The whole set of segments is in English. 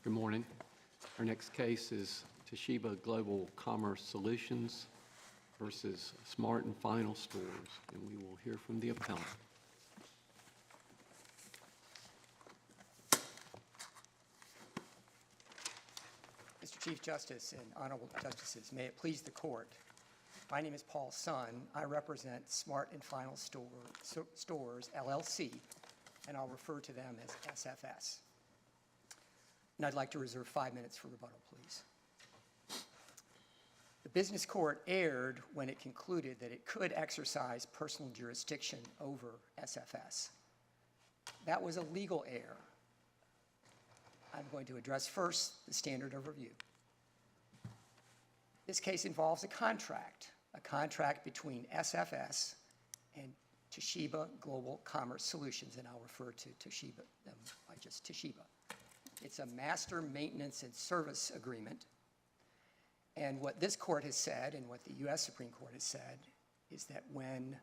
Good morning. Our next case is Toshiba Global Commerce Solutions versus Smart and Final Stores, and we will hear from the appellant. Mr. Chief Justice and Honorable Justices, may it please the Court, my name is Paul Sun. I represent Smart and Final Stores, LLC, and I'll refer to them as SFS. And I'd like to reserve 5 minutes for rebuttal, please. The Business Court erred when it concluded that it could exercise personal jurisdiction over SFS. That was a legal error. I'm going to address first the standard of review. This case involves a contract between SFS and Toshiba Global Commerce Solutions, and I'll refer to Toshiba by just Toshiba. It's a master maintenance and service agreement, and what this court has said and what the U.S. Supreme Court has said is that when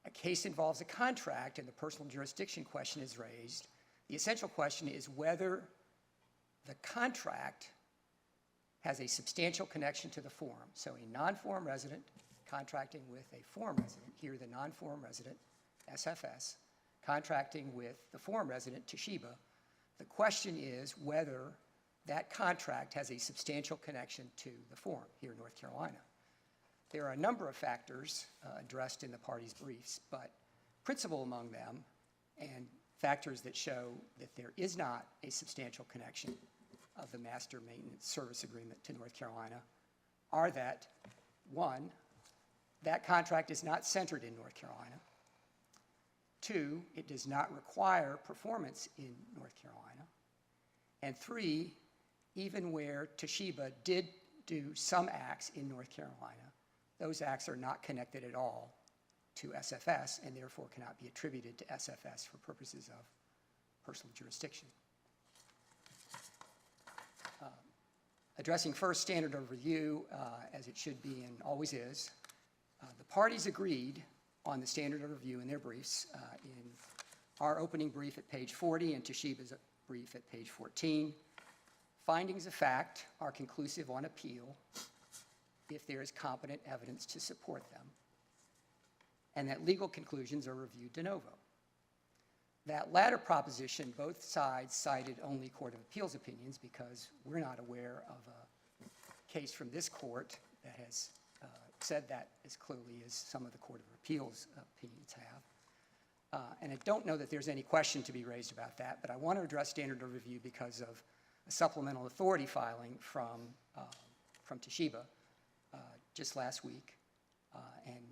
a case involves a contract and the personal jurisdiction question is raised, the essential question is whether the contract has a substantial connection to the forum. So a non-forum resident contracting with a forum resident, here the non-forum resident, SFS, contracting with the forum resident, Toshiba. The question is whether that contract has a substantial connection to the forum, here in North Carolina. There are a number of factors addressed in the parties' briefs, but principal among them, and factors that show that there is not a substantial connection of the Master Maintenance Service Agreement to North Carolina, are that, one, that contract is not centered in North Carolina. Two, it does not require performance in North Carolina. And three, even where Toshiba did do some acts in North Carolina, those acts are not connected at all to SFS and therefore cannot be attributed to SFS for purposes of personal jurisdiction. Addressing first standard of review, as it should be and always is, the parties agreed on the standard of review in their briefs, in our opening brief at page 40 and Toshiba's brief at page 14. Findings of fact are conclusive on appeal if there is competent evidence to support them, and that legal conclusions are reviewed de novo. That latter proposition, both sides cited only Court of Appeals opinions because we're not aware of a case from this court that has said that as clearly as some of the Court of Appeals opinions have. And I don't know that there's any question to be raised about that, but I want to address standard of review because of a supplemental authority filing from Toshiba just last week. And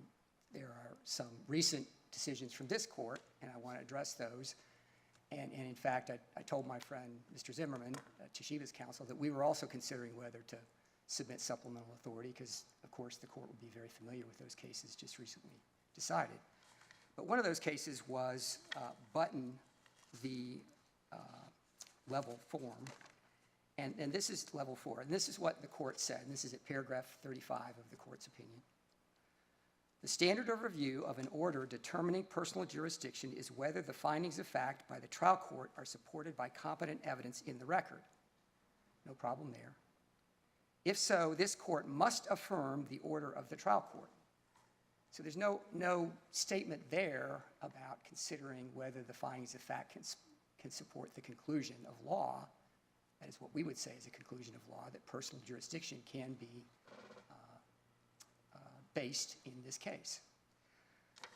there are some recent decisions from this court, and I want to address those. And in fact, I told my friend, Mr. Zimmerman, Toshiba's counsel, that we were also considering whether to submit supplemental authority because, of course, the court would be very familiar with those cases just recently decided. But one of those cases was Button v. Level Form, and this is Level 4, and this is what the court said, and this is at paragraph 35 of the court's opinion. The standard of review of an order determining personal jurisdiction is whether the findings of fact by the trial court are supported by competent evidence in the record. No problem there. If so, this court must affirm the order of the trial court. So there's no statement there about considering whether the findings of fact can support the conclusion of law. That is what we would say is a conclusion of law, that personal jurisdiction can be based in this case.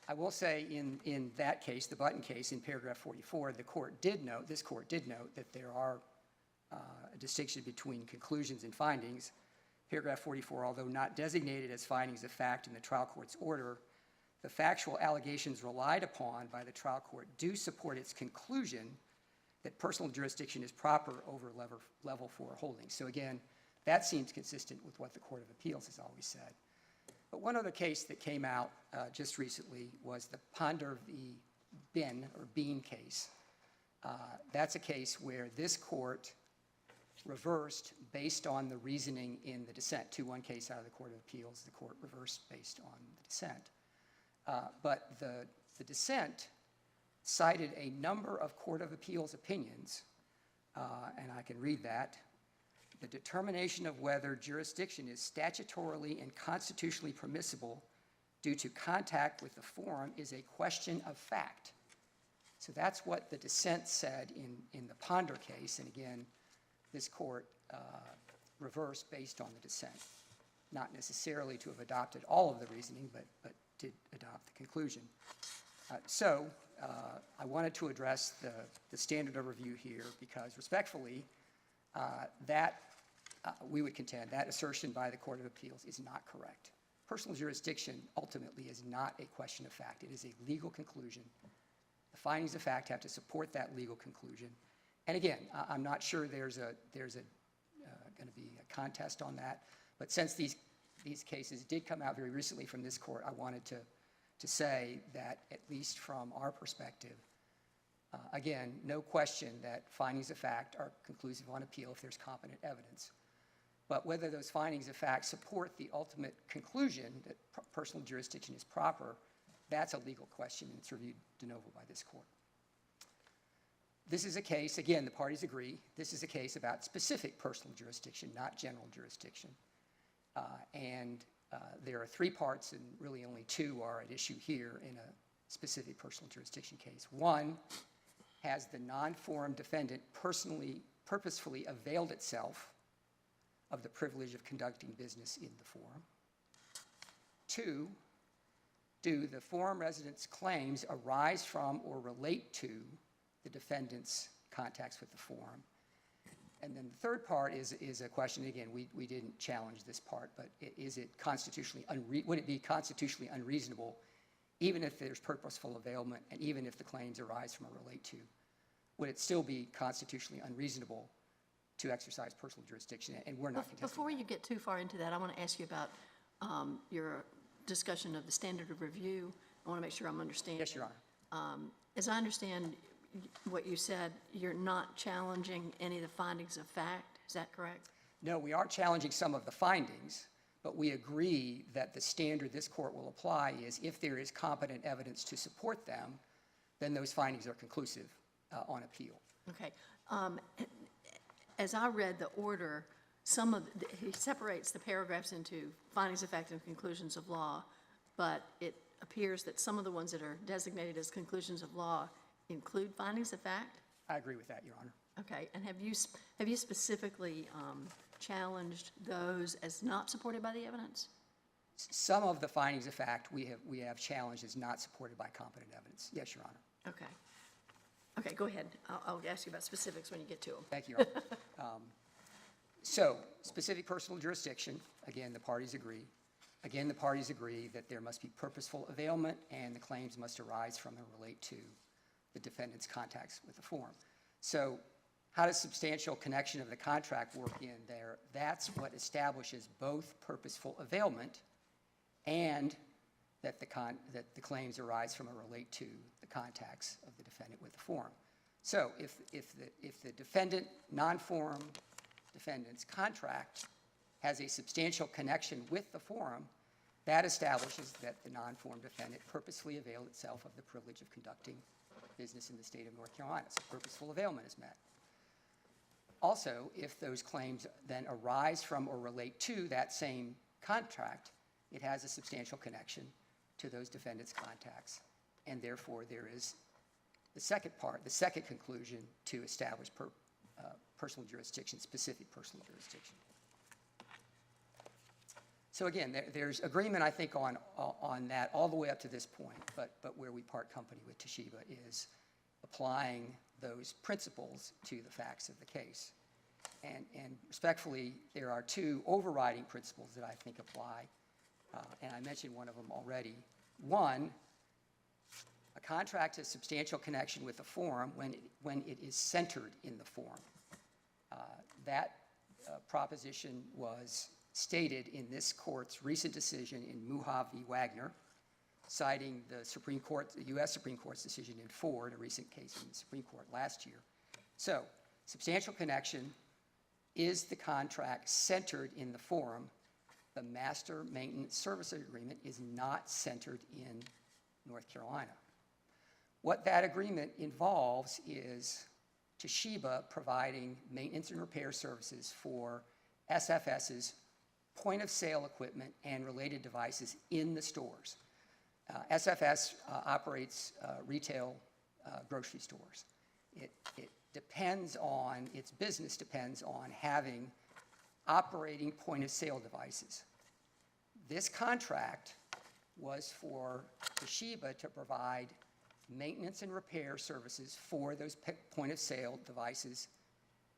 I will say in that case, the Button case, in paragraph 44, this court did note that there are a distinction between conclusions and findings. Paragraph 44, although not designated as findings of fact in the trial court's order, the factual allegations relied upon by the trial court do support its conclusion that personal jurisdiction is proper over level 4 holdings. So again, that seems consistent with what the Court of Appeals has always said. But one other case that came out just recently was the Ponder v. Bean case. That's a case where this court reversed based on the reasoning in the dissent. 2-1 case out of the Court of Appeals, the court reversed based on the dissent. But the dissent cited a number of Court of Appeals opinions and I can read that. The determination of whether jurisdiction is statutorily and constitutionally permissible due to contact with the forum is a question of fact. So that's what the dissent said in the Ponder case, and again, this court reversed based on the dissent. Not necessarily to have adopted all of the reasoning, but did adopt the conclusion. So I wanted to address the standard of review here because respectfully, we would contend that assertion by the Court of Appeals is not correct. Personal jurisdiction ultimately is not a question of fact. It is a legal conclusion. The findings of fact have to support that legal conclusion. And again, I'm not sure there's going to be a contest on that, but since these cases did come out very recently from this court, I wanted to say that at least from our perspective, again, no question that findings of fact are conclusive on appeal if there's competent evidence. But whether those findings of fact support the ultimate conclusion that personal jurisdiction is proper, that's a legal question, and it's reviewed de novo by this court. This is a case, again, the parties agree, this is a case about specific personal jurisdiction, not general jurisdiction. There are three parts, and really only two are at issue here in a specific personal jurisdiction case. One, has the non-forum defendant purposefully availed itself of the privilege of conducting business in the forum? Two, do the forum residents' claims arise from or relate to the defendant's contacts with the forum? And then the third part is a question, again, we didn't challenge this part, but is it constitutionally, would it be constitutionally unreasonable, even if there's purposeful availment and even if the claims arise from or relate to, would it still be constitutionally unreasonable to exercise personal jurisdiction? And we're not contesting Before you get too far into that, I want to ask you about your discussion of the standard of review. I want to make sure I'm understanding. Yes, Your Honor. As I understand what you said, you're not challenging any of the findings of fact. Is that correct? No, we are challenging some of the findings, but we agree that the standard this court will apply is if there is competent evidence to support them, then those findings are conclusive on appeal. Okay. As I read the order, he separates the paragraphs into findings of fact and conclusions of law, but it appears that some of the ones that are designated as conclusions of law include findings of fact? I agree with that, Your Honor. Okay, and have you specifically challenged those as not supported by the evidence? Some of the findings of fact we have challenged as not supported by competent evidence. Yes, Your Honor. Okay. Okay, go ahead. I'll ask you about specifics when you get to them. Thank you, Your Honor. So, specific personal jurisdiction, again, the parties agree. Again, the parties agree that there must be purposeful availment and the claims must arise from and relate to the defendant's contacts with the forum. So, how does substantial connection of the contract work in there? That's what establishes both purposeful availment and that the claims arise from or relate to the contacts of the defendant with the forum. So, if the defendant, non-forum defendant's contract has a substantial connection with the forum, that establishes that the non-forum defendant purposefully availed itself of the privilege of conducting business in the state of North Carolina. So purposeful availment is met. Also, if those claims then arise from or relate to that same contract, it has a substantial connection to those defendants' contacts, and therefore there is the second part, the second conclusion to establish personal jurisdiction, specific personal jurisdiction. So again, there's agreement, I think, on that all the way up to this point, but where we part company with Toshiba is applying those principles to the facts of the case. And respectfully, there are two overriding principles that I think apply, and I mentioned one of them already. One, a contract has substantial connection with the forum when it is centered in the forum. That proposition was stated in this court's recent decision in Muha v. Wagner, citing the Supreme Court, the U.S. Supreme Court's decision in Ford, a recent case in the Supreme Court last year. So, substantial connection is the contract centered in the forum. The Master Maintenance Service Agreement is not centered in North Carolina. What that agreement involves is Toshiba providing maintenance and repair services for SFS's point-of-sale equipment and related devices in the stores. SFS operates retail grocery stores. Its business depends on having operating point-of-sale devices. This contract was for Toshiba to provide maintenance and repair services for those point-of-sale devices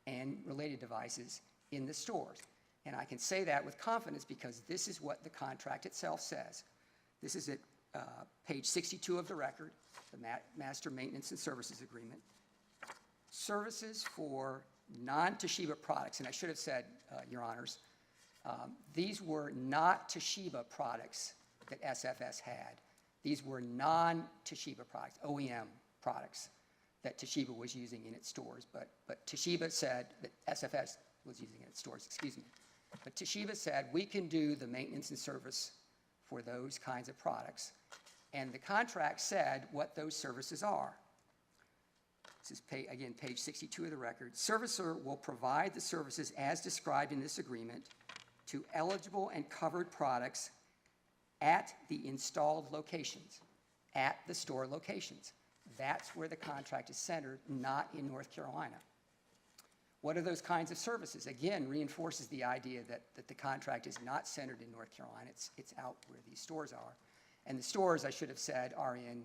and related devices in the stores. And I can say that with confidence because this is what the contract itself says. This is at page 62 of the record, the Master Maintenance and Services Agreement. Services for non-Toshiba products, and I should have said, Your Honors, these were not Toshiba products that SFS had. These were non-Toshiba products, OEM products that Toshiba was using in its stores. But Toshiba said that SFS was using in its stores, excuse me. But Toshiba said, we can do the maintenance and service for those kinds of products. And the contract said what those services are. This is, again, page 62 of the record. Servicer will provide the services as described in this agreement to eligible and covered products at the installed locations, at the store locations. That's where the contract is centered, not in North Carolina. What are those kinds of services? Again, reinforces the idea that the contract is not centered in North Carolina. It's out where these stores are. And the stores, I should have said, are in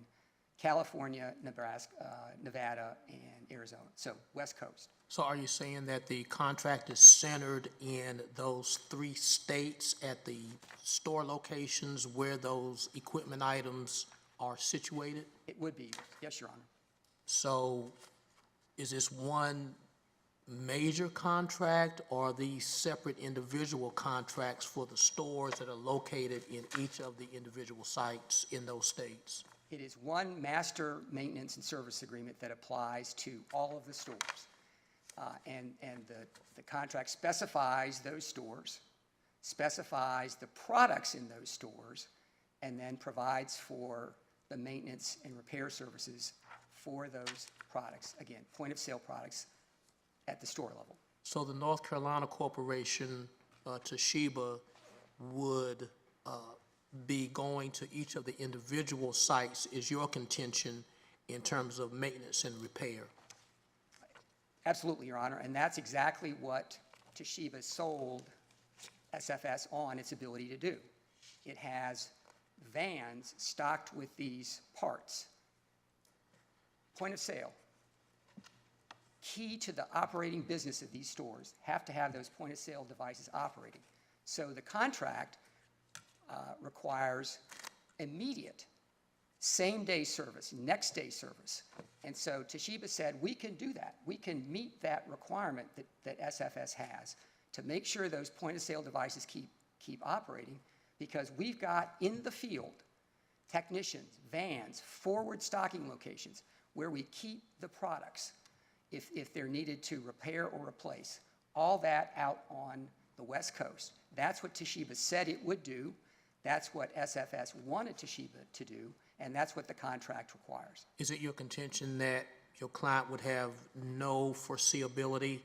California, Nebraska, Nevada, and Arizona, so West Coast. So are you saying that the contract is centered in those 3 states at the store locations where those equipment items are situated? It would be, yes, Your Honor. So is this one major contract, or are these separate individual contracts for the stores that are located in each of the individual sites in those states? It is one master maintenance and service agreement that applies to all of the stores. And the contract specifies those stores, specifies the products in those stores, and then provides for the maintenance and repair services for those products. Again, point-of-sale products at the store level. So the North Carolina Corporation, Toshiba, would be going to each of the individual sites, is your contention, in terms of maintenance and repair? Absolutely, Your Honor, and that's exactly what Toshiba sold SFS on its ability to do. It has vans stocked with these parts. Point of sale. Key to the operating business of these stores have to have those point of sale devices operating. So the contract requires immediate, same-day service, next-day service. And so Toshiba said, we can do that. We can meet that requirement that SFS has to make sure those point-of-sale devices keep operating, because we've got in the field technicians, vans, forward stocking locations where we keep the products if they're needed to repair or replace. All that out on the West Coast. That's what Toshiba said it would do. That's what SFS wanted Toshiba to do, and that's what the contract requires. Is it your contention that your client would have no foreseeability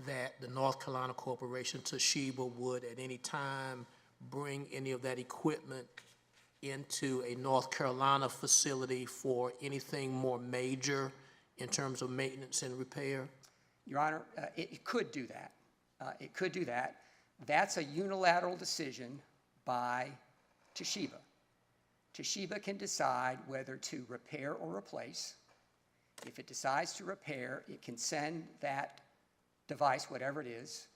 that the North Carolina Corporation, Toshiba, would at any time bring any of that equipment into a North Carolina facility for anything more major in terms of maintenance and repair? Your Honor, it could do that. It could do that. That's a unilateral decision by Toshiba. Toshiba can decide whether to repair or replace. If it decides to repair, it can send that device, whatever it is,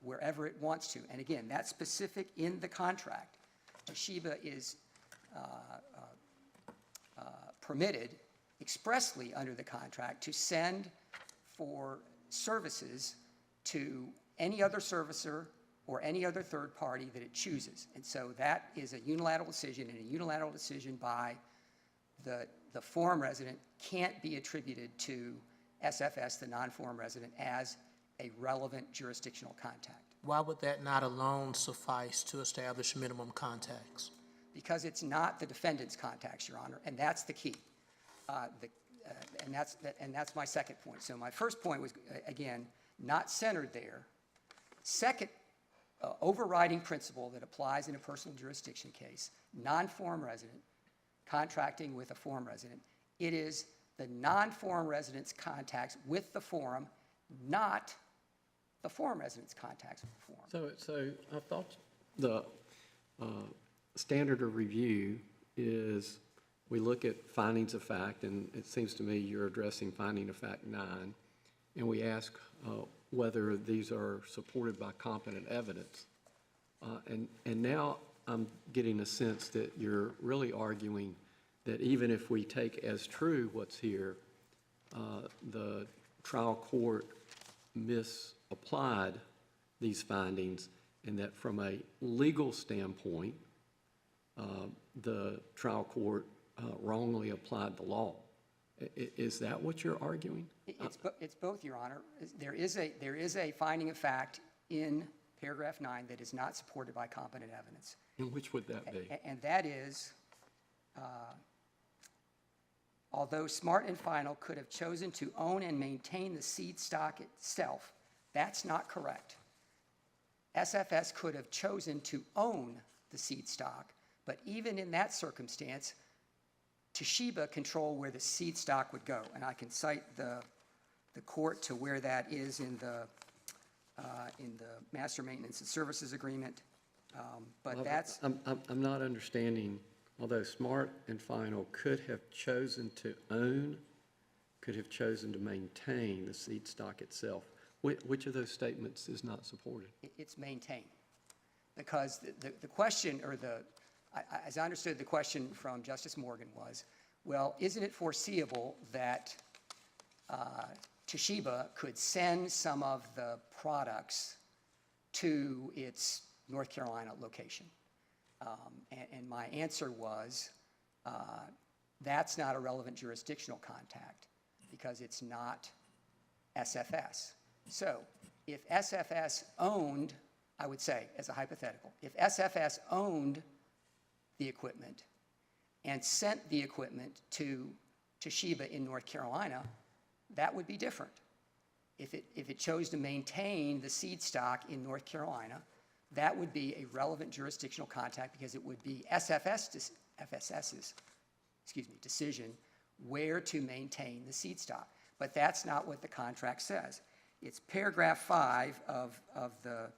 wherever it wants to. And again, that's specific in the contract. Toshiba is permitted expressly under the contract to send for services to any other servicer or any other third party that it chooses. And so that is a unilateral decision, and a unilateral decision by the forum resident can't be attributed to SFS, the non-forum resident, as a relevant jurisdictional contact. Why would that not alone suffice to establish minimum contacts? Because it's not the defendant's contacts, Your Honor, and that's the key. and that's my second point. So my first point was, again, not centered there. Second, overriding principle that applies in a personal jurisdiction case, non-forum resident contracting with a forum resident, it is the non-forum resident's contacts with the forum, not the forum resident's contacts with the forum. So I thought the standard of review is we look at findings of fact, and it seems to me you're addressing finding of fact 9, and we ask whether these are supported by competent evidence. And now I'm getting a sense that you're really arguing that even if we take as true what's here, the trial court misapplied these findings, and that from a legal standpoint, the trial court wrongly applied the law. Is that what you're arguing? It's both, Your Honor. There is a finding of fact in paragraph 9 that is not supported by competent evidence. And which would that be? And that is, although Smart and Final could have chosen to own and maintain the seed stock itself, that's not correct. SFS could have chosen to own the seed stock, but even in that circumstance, Toshiba controlled where the seed stock would go. And I can cite the court to where that is in the Master Maintenance and Services Agreement. But Well, that's, I'm not understanding, although Smart and Final could have chosen to own, could have chosen to maintain the seed stock itself. Which of those statements is not supported? it's maintained. Because the question, or as I understood the question from Justice Morgan was, well, isn't it foreseeable that Toshiba could send some of the products to its North Carolina location? And my answer was, that's not a relevant jurisdictional contact because it's not SFS. So if SFS owned, I would say, as a hypothetical, if SFS owned the equipment and sent the equipment to Toshiba in North Carolina, that would be different. If it chose to maintain the seed stock in North Carolina, that would be a relevant jurisdictional contact because it would be FSS's decision where to maintain the seed stock. But that's not what the contract says. It's paragraph 5 of the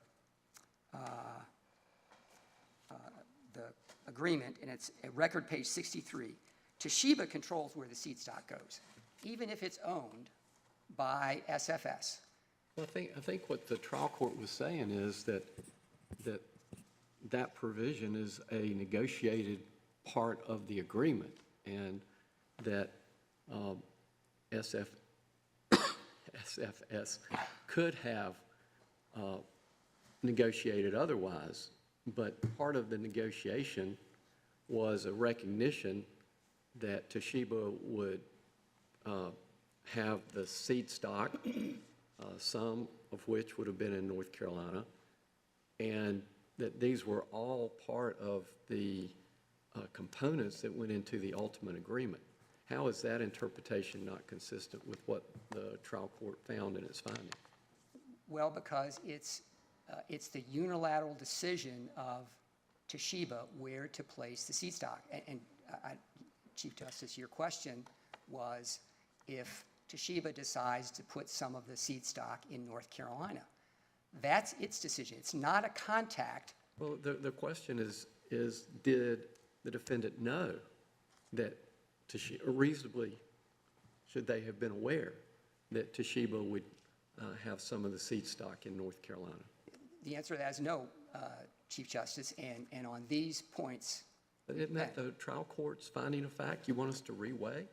agreement, and it's at record page 63. Toshiba controls where the seed stock goes, even if it's owned by SFS. Well, I think what the trial court was saying is that provision is a negotiated part of the agreement, and that SFS could have negotiated otherwise, but part of the negotiation was a recognition that Toshiba would have the seed stock, some of which would have been in North Carolina, and that these were all part of the components that went into the ultimate agreement. How is that interpretation not consistent with what the trial court found in its finding? Well, because it's the unilateral decision of Toshiba where to place the seed stock. And Chief Justice, your question was if Toshiba decides to put some of the seed stock in North Carolina. That's its decision. It's not a contact. Well, the question is did the defendant know that Toshiba, reasonably, should they have been aware that Toshiba would have some of the seed stock in North Carolina? The answer to that is no, Chief Justice, and on these points. But isn't that the trial court's finding of fact you want us to reweigh?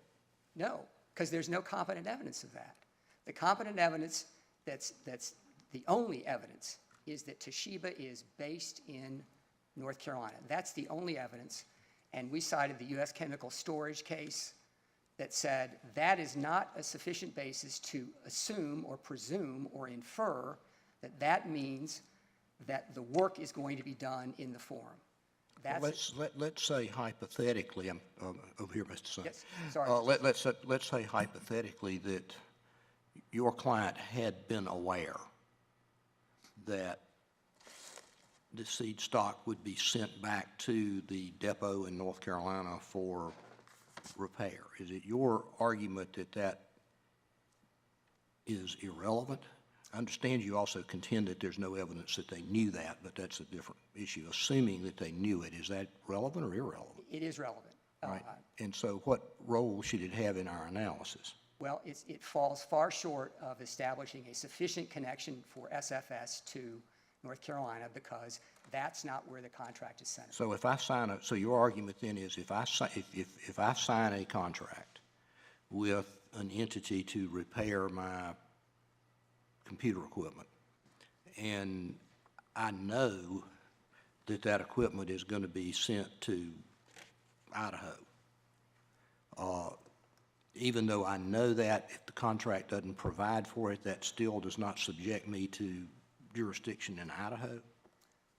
No, because there's no competent evidence of that. The competent evidence that's the only evidence is that Toshiba is based in North Carolina. That's the only evidence. And we cited the U.S. Chemical Storage case that said that is not a sufficient basis to assume or presume or infer that that means that the work is going to be done in the forum. Let's say hypothetically, I'm over here, Mr. Son. Yes, sorry. Let's say hypothetically that your client had been aware that the seed stock would be sent back to the depot in North Carolina for repair. Is it your argument that that is irrelevant? I understand you also contend that there's no evidence that they knew that, but that's a different issue. Assuming that they knew it, is that relevant or irrelevant? It is relevant. Right. And so what role should it have in our analysis? Well, it falls far short of establishing a sufficient connection for SFS to North Carolina because that's not where the contract is centered. So if I sign so your argument then is if I sign a contract with an entity to repair my computer equipment, and I know that that equipment is going to be sent to Idaho, even though I know that if the contract doesn't provide for it, that still does not subject me to jurisdiction in Idaho?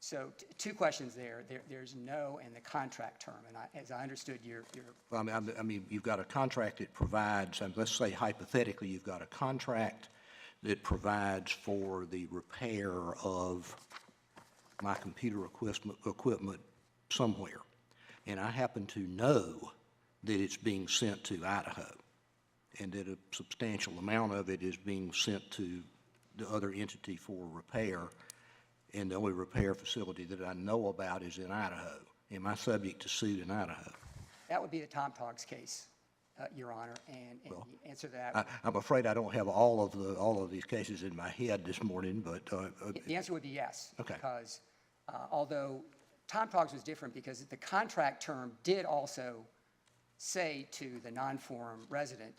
So two questions there. There's no in the contract term, and as I understood your Well, I mean, you've got a contract that provides, and let's say hypothetically, you've got a contract that provides for the repair of my computer equipment somewhere, and I happen to know that it's being sent to Idaho, and that a substantial amount of it is being sent to the other entity for repair, and the only repair facility that I know about is in Idaho. Am I subject to suit in Idaho? that would be the Tom Togs case, Your Honor, and the answer to that. I'm afraid I don't have all of these cases in my head this morning, but The answer would be yes. Okay. Because although Tom Togs was different because the contract term did also say to the non-forum resident,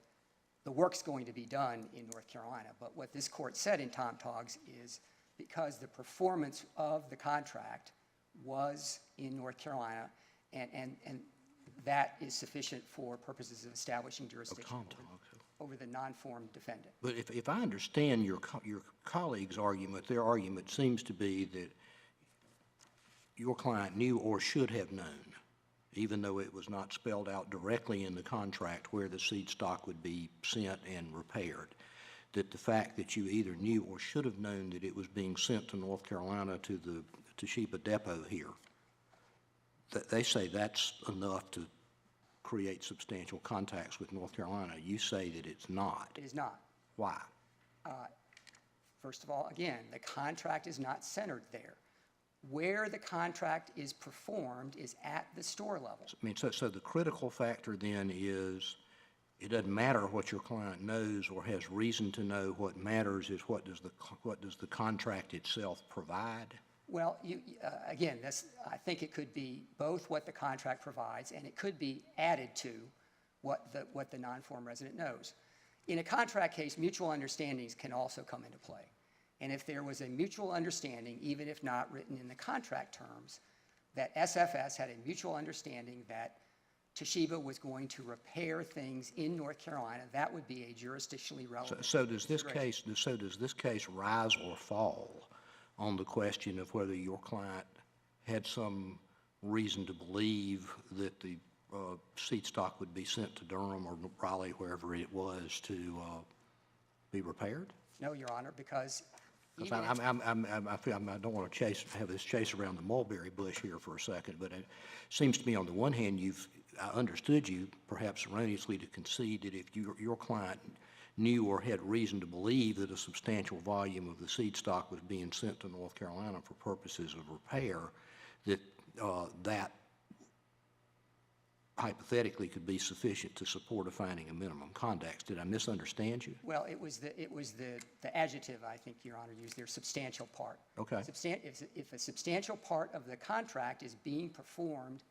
the work's going to be done in North Carolina. But what this court said in Tom Togs is because the performance of the contract was in North Carolina, and that is sufficient for purposes of establishing jurisdiction over the non-forum defendant. But if I understand your colleague's argument, their argument seems to be that your client knew or should have known, even though it was not spelled out directly in the contract where the seed stock would be sent and repaired, that the fact that you either knew or should have known that it was being sent to North Carolina to the Toshiba depot here, that they say that's enough to create substantial contacts with North Carolina. You say that it's not. It is not. Why? First of all, again, the contract is not centered there. Where the contract is performed is at the store level. I mean, so the critical factor then is it doesn't matter what your client knows or has reason to know. What matters is what does the contract itself provide? Well, again, I think it could be both what the contract provides and it could be added to what the non-forum resident knows. In a contract case, mutual understandings can also come into play. And if there was a mutual understanding, even if not written in the contract terms, that SFS had a mutual understanding that Toshiba was going to repair things in North Carolina, that would be a jurisdictionally relevant. So does this case rise or fall on the question of whether your client had some reason to believe that the seed stock would be sent to Durham or Raleigh, wherever it was, to be repaired? No, Your Honor, because I don't want to have this chase around the mulberry bush here for a second, but it seems to me on the one hand, I understood you perhaps erroneously to concede that if your client knew or had reason to believe that a substantial volume of the seed stock was being sent to North Carolina for purposes of repair, that that hypothetically could be sufficient to support a finding of minimum contacts. Did I misunderstand you? well, it was the adjective I think Your Honor used there, substantial part. Okay. If a substantial part of the contract is being performed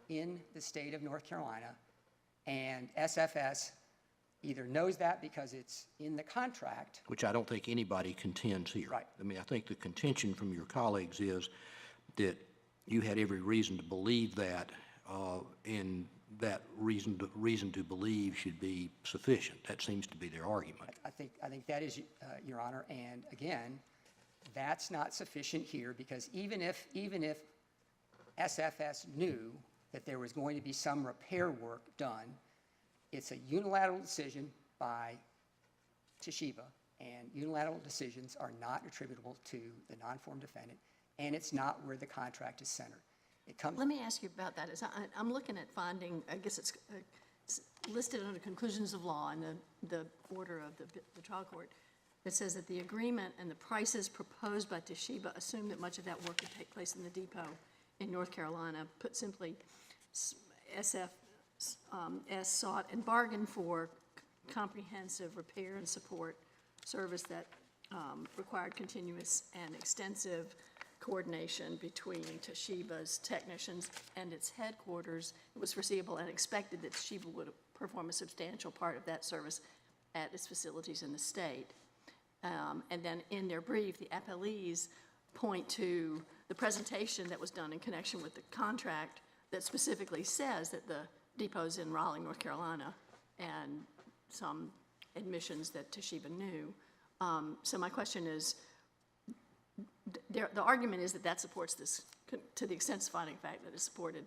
in the state of North Carolina, and SFS either knows that because it's in the contract. Which I don't think anybody contends here. Right. I mean, I think the contention from your colleagues is that you had every reason to believe that, and that reason to believe should be sufficient. That seems to be their argument. I think that is, Your Honor, and again, that's not sufficient here because even if SFS knew that there was going to be some repair work done. It's a unilateral decision by Toshiba, and unilateral decisions are not attributable to the non-form defendant, and it's not where the contract is centered. It comes. Let me ask you about that. I'm looking at finding, I guess it's listed under conclusions of law in the order of the trial court. It says that the agreement and the prices proposed by Toshiba assume that much of that work would take place in the depot in North Carolina. Put simply, SFS sought and bargained for comprehensive repair and support service that required continuous and extensive coordination between Toshiba's technicians and its headquarters. It was foreseeable and expected that Toshiba would perform a substantial part of that service at its facilities in the state. And then in their brief, the appellees point to the presentation that was done in connection with the contract that specifically says that the depot's in Raleigh, North Carolina, and some admissions that Toshiba knew. So my question is, the argument is that supports this, to the extent it's finding fact that it's supported.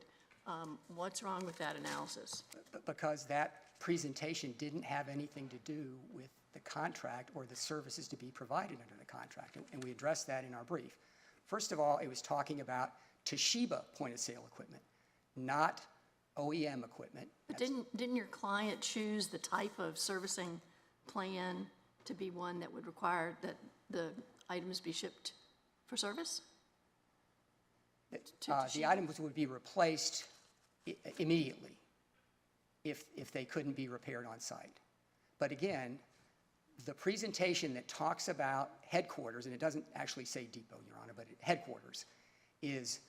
What's wrong with that analysis? Because that presentation didn't have anything to do with the contract or the services to be provided under the contract, and we addressed that in our brief. First of all, it was talking about Toshiba point-of-sale equipment, not OEM equipment. But didn't your client choose the type of servicing plan to be one that would require that the items be shipped for service? The items would be replaced immediately if they couldn't be repaired on site. But again, the presentation that talks about headquarters, and it doesn't actually say depot, Your Honor, but headquarters, is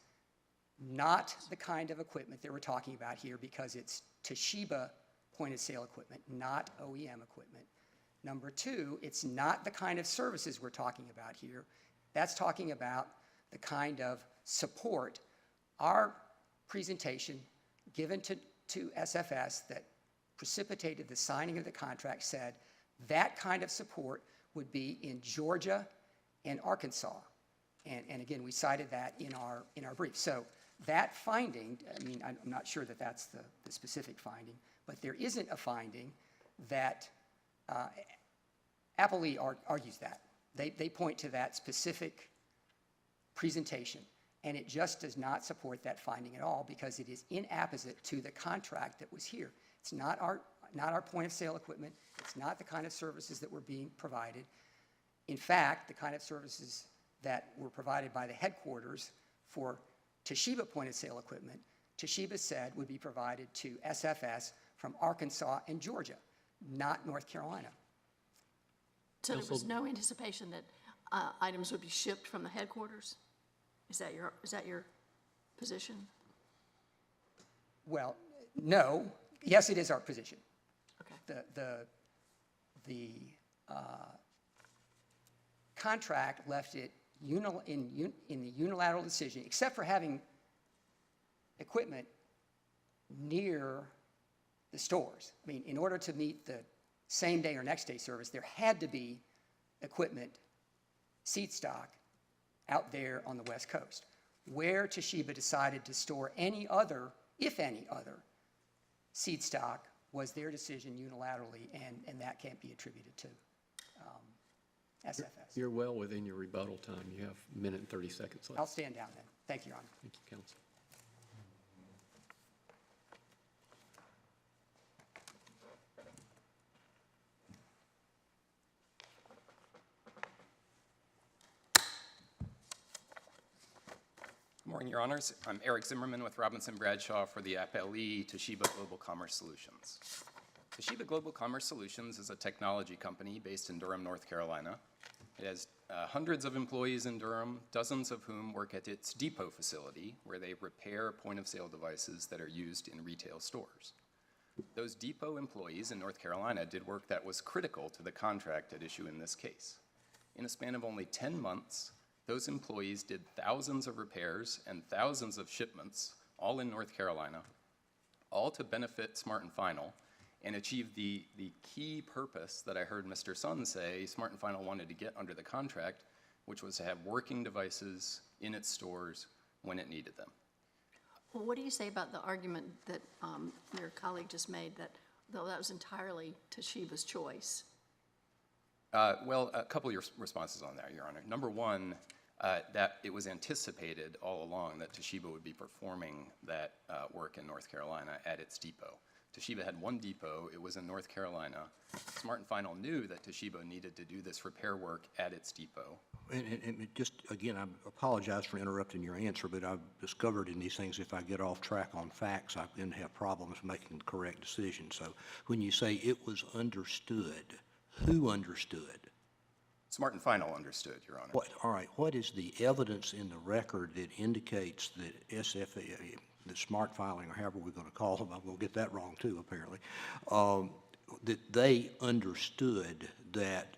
not the kind of equipment that we're talking about here because it's Toshiba point-of-sale equipment, not OEM equipment. Number two, it's not the kind of services we're talking about here. That's talking about the kind of support. Our presentation given to SFS that precipitated the signing of the contract said that kind of support would be in Georgia and Arkansas. And again, we cited that in our brief. So that finding, I mean, I'm not sure that that's the specific finding, but there isn't a finding that Appley argues that. They point to that specific presentation, and it just does not support that finding at all because it is inapposite to the contract that was here. It's not our point-of-sale equipment. It's not the kind of services that were being provided. In fact, the kind of services that were provided by the headquarters for Toshiba point-of-sale equipment, Toshiba said would be provided to SFS from Arkansas and Georgia, not North Carolina. So there was no anticipation that items would be shipped from the headquarters? Is that your position? Well, no. Yes, it is our position. Okay. The contract left it in the unilateral decision, except for having equipment near the stores. I mean, in order to meet the same day or next day service, there had to be equipment, seat stock, out there on the West Coast. Where Toshiba decided to store any other, if any other, seed stock was their decision unilaterally, and that can't be attributed to SFS. You're well within your rebuttal time. You have a minute and 30 seconds left. I'll stand down then. Thank you, Your Honor. Thank you, counsel. Good morning, Your Honors. I'm Eric Zimmerman with Robinson Bradshaw for the appellee Toshiba Global Commerce Solutions. Toshiba Global Commerce Solutions is a technology company based in Durham, North Carolina. It has hundreds of employees in Durham, dozens of whom work at its depot facility, where they repair point-of-sale devices that are used in retail stores. Those depot employees in North Carolina did work that was critical to the contract at issue in this case. In a span of only 10 months, those employees did thousands of repairs and thousands of shipments, all in North Carolina, all to benefit Smart & Final and achieve the key purpose that I heard Mr. Sun say Smart & Final wanted to get under the contract, which was to have working devices in its stores when it needed them. Well, what do you say about the argument that your colleague just made, that though that was entirely Toshiba's choice? Well, a couple of responses on that, Your Honor. Number one, that it was anticipated all along that Toshiba would be performing that work in North Carolina at its depot. Toshiba had one depot, it was in North Carolina. Smart and Final knew that Toshiba needed to do this repair work at its depot. And just, again, I apologize for interrupting your answer, but I've discovered in these things, if I get off track on facts, I then have problems making the correct decision. So when you say it was understood, who understood? Smart and Final understood, Your Honor. All right, what is the evidence in the record that indicates that SFA, the smart filing, or however we're going to call them, I'm going to get that wrong too, apparently, that they understood that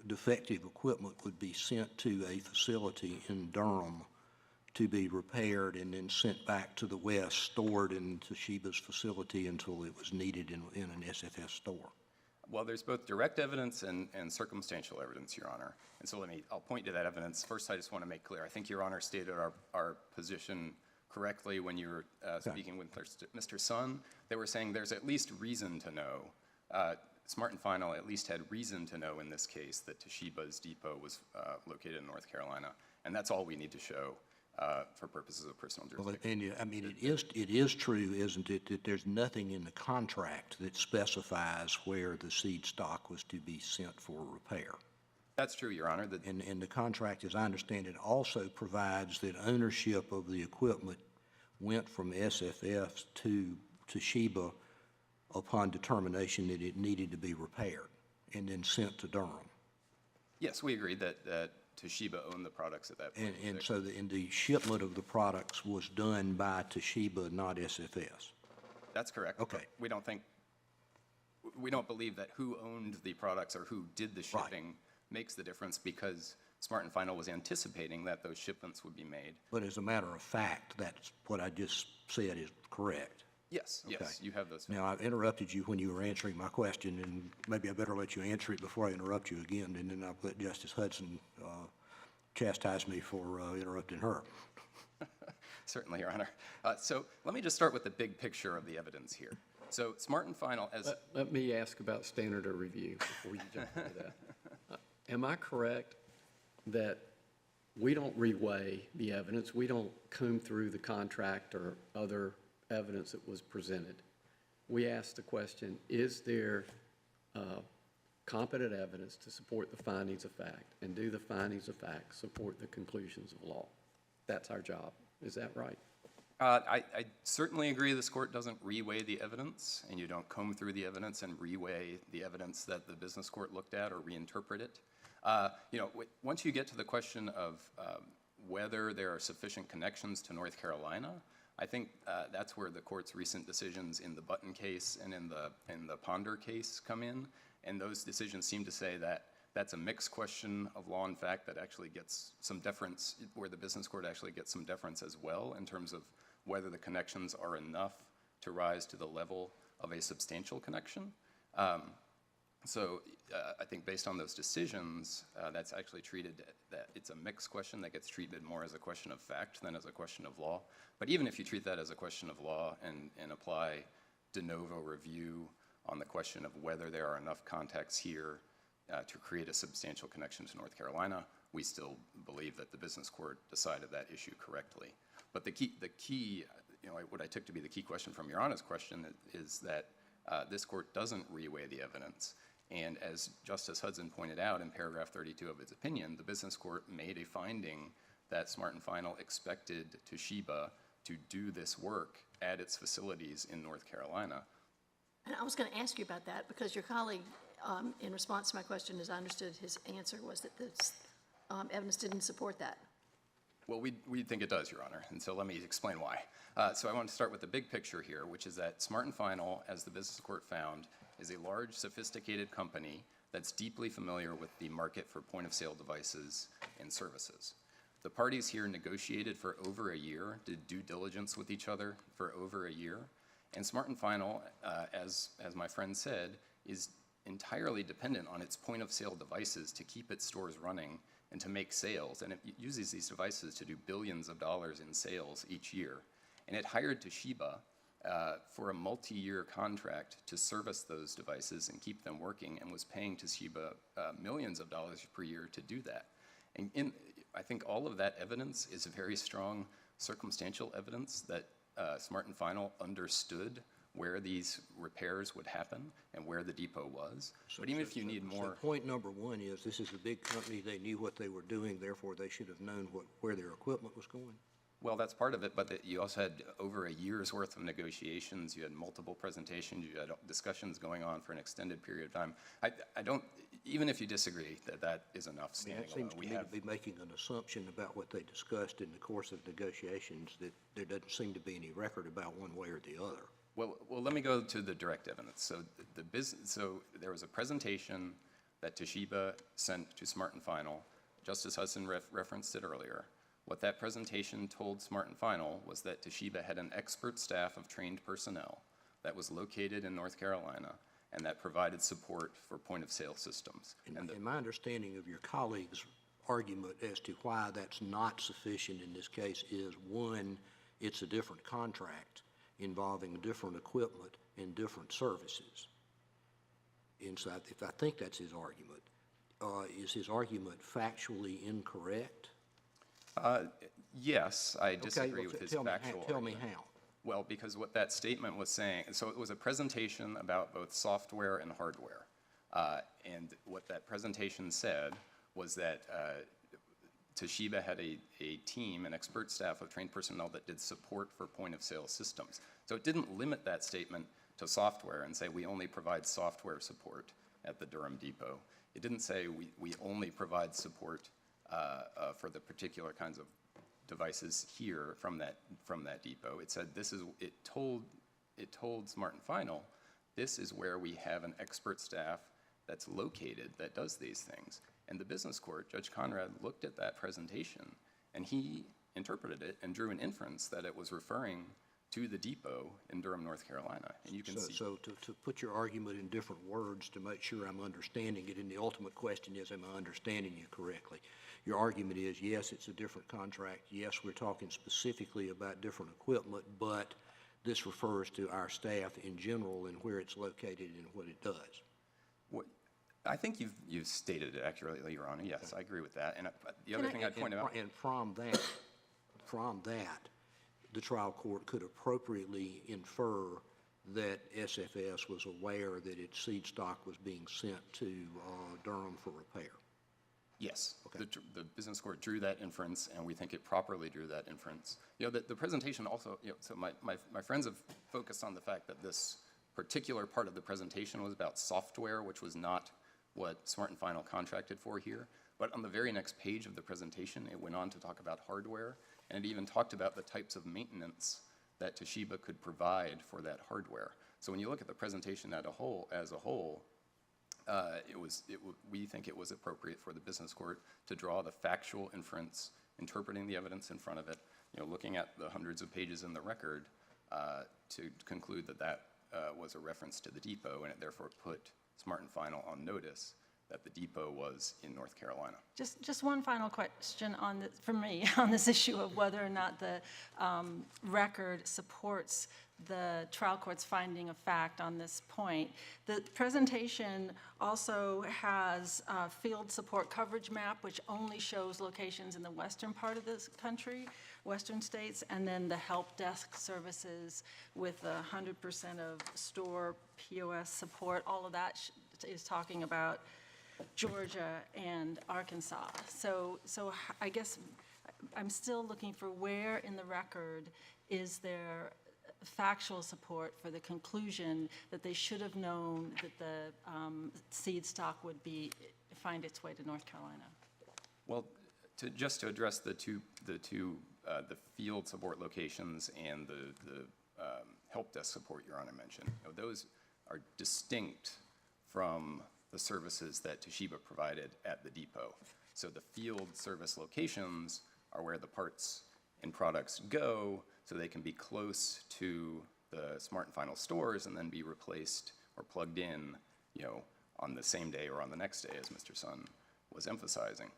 defective equipment would be sent to a facility in Durham to be repaired and then sent back to the West, stored in Toshiba's facility until it was needed in an SFS store? Well, there's both direct evidence and circumstantial evidence, Your Honor. And so I'll point to that evidence. First, I just want to make clear, I think Your Honor stated our position correctly when you were speaking with Mr. Sun. They were saying there's at least reason to know. Smart and Final at least had reason to know in this case that Toshiba's depot was located in North Carolina. And that's all we need to show for purposes of personal jurisdiction. Well, and I mean, it is true, isn't it, that there's nothing in the contract that specifies where the seed stock was to be sent for repair. That's true, Your Honor. And the contract, as I understand it, also provides that ownership of the equipment went from SFF to Toshiba upon determination that it needed to be repaired and then sent to Durham. Yes, we agreed that Toshiba owned the products at that point. And so the shipment of the products was done by Toshiba, not SFS. That's correct. Okay. We don't believe that who owned the products or who did the shipping makes the difference, because Smart and Final was anticipating that those shipments would be made. But as a matter of fact, that's what I just said is correct. Yes, yes, you have those. Now, I interrupted you when you were answering my question, and maybe I better let you answer it before I interrupt you again, and then I'll let Justice Hudson chastise me for interrupting her. Certainly, Your Honor. So let me just start with the big picture of the evidence here. So Smart and Final, as Let me ask about standard of review before you jump into that. Am I correct that we don't reweigh the evidence, we don't comb through the contract or other evidence that was presented? We ask the question, is there competent evidence to support the findings of fact, and do the findings of fact support the conclusions of law? That's our job. Is that right? I certainly agree this court doesn't reweigh the evidence, and you don't comb through the evidence and reweigh the evidence that the business court looked at or reinterpret it. Once you get to the question of whether there are sufficient connections to North Carolina, I think that's where the court's recent decisions in the Button case and in the Ponder case come in, and those decisions seem to say that that's a mixed question of law and fact that actually gets some deference, where the business court actually gets some deference as well in terms of whether the connections are enough to rise to the level of a substantial connection. So I think based on those decisions, that's actually treated, that it's a mixed question that gets treated more as a question of fact than as a question of law. But even if you treat that as a question of law and apply de novo review on the question of whether there are enough contacts here to create a substantial connection to North Carolina, we still believe that the business court decided that issue correctly. But the key, what I took to be the key question from Your Honor's question is that this court doesn't reweigh the evidence. And as Justice Hudson pointed out in paragraph 32 of its opinion, the business court made a finding that Smart and Final expected Toshiba to do this work at its facilities in North Carolina. And I was going to ask you about that, because your colleague, in response to my question, as I understood his answer, was that this evidence didn't support that. Well, we think it does, Your Honor, and so let me explain why. So I want to start with the big picture here, which is that Smart and Final, as the business court found, is a large, sophisticated company that's deeply familiar with the market for point-of-sale devices and services. The parties here negotiated for over a year, did due diligence with each other for over a year, and Smart and Final, as my friend said, is entirely dependent on its point-of-sale devices to keep its stores running and to make sales, and it uses these devices to do billions of dollars in sales each year. And it hired Toshiba for a multi-year contract to service those devices and keep them working, and was paying Toshiba millions of dollars per year to do that. And I think all of that evidence is very strong circumstantial evidence that Smart & Final understood where these repairs would happen and where the depot was. But even if you need more... So point number one is, this is a big company, they knew what they were doing, therefore they should have known where their equipment was going? Well, that's part of it, but you also had over a year's worth of negotiations. You had multiple presentations. You had discussions going on for an extended period of time. I don't, even if you disagree that that is enough I mean, standing that seems alone, to me to be making an assumption about what they discussed in the course of negotiations, that there doesn't seem to be any record about one way or the other. Well, let me go to the direct evidence. So so there was a presentation that Toshiba sent to Smart & Final. Justice Hudson referenced it earlier. What that presentation told Smart & Final was that Toshiba had an expert staff of trained personnel that was located in North Carolina and that provided support for point-of-sale systems. And my understanding of your colleague's argument as to why that's not sufficient in this case is, one, it's a different contract involving different equipment and different services. And so if I think that's his argument, is his argument factually incorrect? Yes, I disagree with his factual argument. Tell me how. Well, because what that statement was saying, so it was a presentation about both software and hardware. And what that presentation said was that Toshiba had a team, an expert staff of trained personnel that did support for point-of-sale systems. So it didn't limit that statement to software and say we only provide software support at the Durham depot. It didn't say we only provide support for the particular kinds of devices here from that depot. It said it told Smart & Final, this is where we have an expert staff that's located that does these things. And the business court, Judge Conrad, looked at that presentation and he interpreted it and drew an inference that it was referring to the depot in Durham, North Carolina. And you can see. So to put your argument in different words to make sure I'm understanding it, and the ultimate question is, am I understanding you correctly? Your argument is, yes, it's a different contract. Yes, we're talking specifically about different equipment, but this refers to our staff in general and where it's located and what it does. I think you've stated it accurately, Your Honor. Yes, I agree with that. And the other thing I'd point out. And from that, the trial court could appropriately infer that SFS was aware that its seed stock was being sent to Durham for repair. Yes, Okay. the business court drew that inference, and we think it properly drew that inference. You know, the presentation also, so my friends have focused on the fact that this particular part of the presentation was about software, which was not what Smart & Final contracted for here. But on the very next page of the presentation, it went on to talk about hardware, and it even talked about the types of maintenance that Toshiba could provide for that hardware. So when you look at the presentation as a whole, we think it was appropriate for the business court to draw the factual inference, interpreting the evidence in front of it, looking at the hundreds of pages in the record, to conclude that was a reference to the depot, and it therefore put Smart & Final on notice that the depot was in North Carolina. Just one final question from me on this issue of whether or not the record supports the trial court's finding of fact on this point. The presentation also has a field support coverage map, which only shows locations in the western part of this country, western states, and then the help desk services with 100% of store POS support. All of that is talking about Georgia and Arkansas. So I guess I'm still looking for where in the record is there factual support for the conclusion that they should have known that the seed stock would find its way to North Carolina. Well, just to address the field support locations and the help desk support Your Honor mentioned, those are distinct from the services that Toshiba provided at the depot. So the field service locations are where the parts and products go, so they can be close to the Smart & Final stores and then be replaced or plugged in, on the same day or on the next day, as Mr. Sun was emphasizing.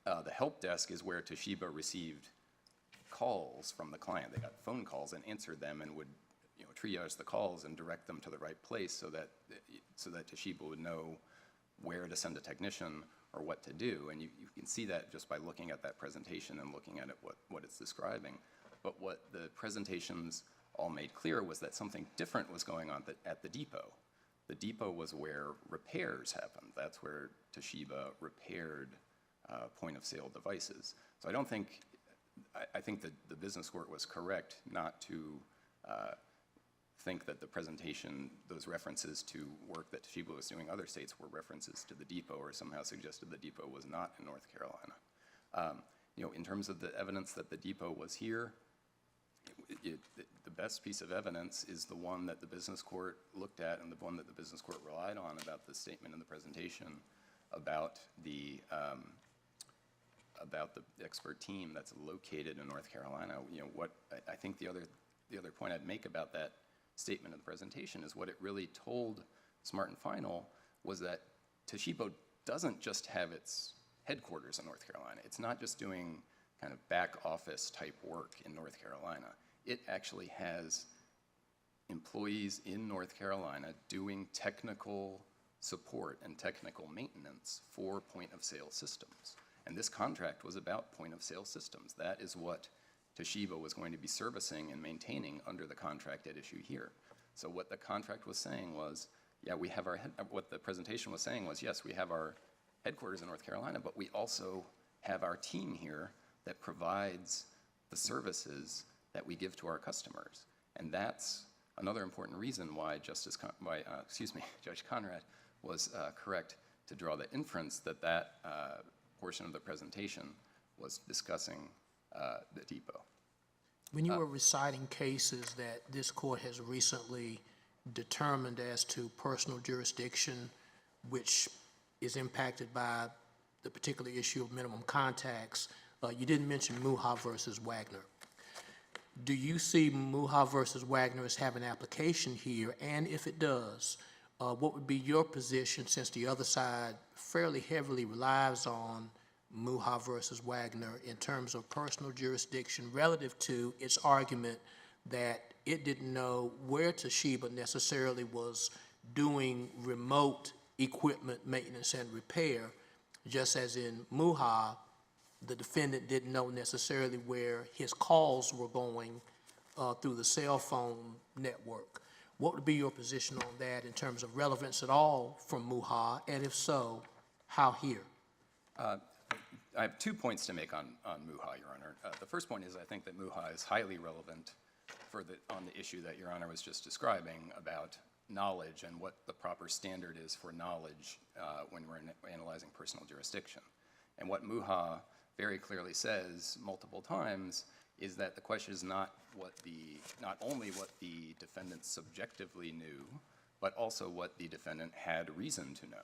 The help desk is where Toshiba received calls from the client. They got phone calls and answered them and would, triage the calls and direct them to the right place so that Toshiba would know where to send a technician or what to do. And you can see that just by looking at that presentation and looking at it, what it's describing. But what the presentations all made clear was that something different was going on at the depot. The depot was where repairs happened. That's where Toshiba repaired point-of-sale devices. So I think that the business court was correct not to think that the presentation, those references to work that Toshiba was doing in other states were references to the depot or somehow suggested the depot was not in North Carolina. In terms of the evidence that the depot was here, the best piece of evidence is the one that the business court looked at and the one that the business court relied on about the statement in the presentation about the expert team that's located in North Carolina. What I think the other point I'd make about that statement in the presentation is what it really told Smart & Final was that Toshiba doesn't just have its headquarters in North Carolina. It's not just doing kind of back office type work in North Carolina. It actually has employees in North Carolina doing technical support and technical maintenance for point-of-sale systems. And this contract was about point-of-sale systems. That is what Toshiba was going to be servicing and maintaining under the contract at issue here. So what the contract was saying was, what the presentation was saying was, yes, we have our headquarters in North Carolina, but we also have our team here that provides the services that we give to our customers. And that's another important reason why Judge Conrad was correct to draw the inference that portion of the presentation was discussing the depot. When you were reciting cases that this court has recently determined as to personal jurisdiction, which is impacted by the particular issue of minimum contacts, you didn't mention Muha versus Wagner. Do you see Muha versus Wagner as having application here? And if it does, what would be your position, since the other side fairly heavily relies on Muha versus Wagner in terms of personal jurisdiction relative to its argument that it didn't know where Toshiba necessarily was doing remote equipment maintenance and repair, just as in Muha, the defendant didn't know necessarily where his calls were going through the cell phone network. What would be your position on that in terms of relevance at all from Muha, and if so, how here? I have 2 points to make on Muha, Your Honor. The first point is I think that Muha is highly relevant on the issue that Your Honor was just describing about knowledge and what the proper standard is for knowledge when we're analyzing personal jurisdiction. And what Muha very clearly says multiple times is that the question is not only what the defendant subjectively knew, but also what the defendant had reason to know.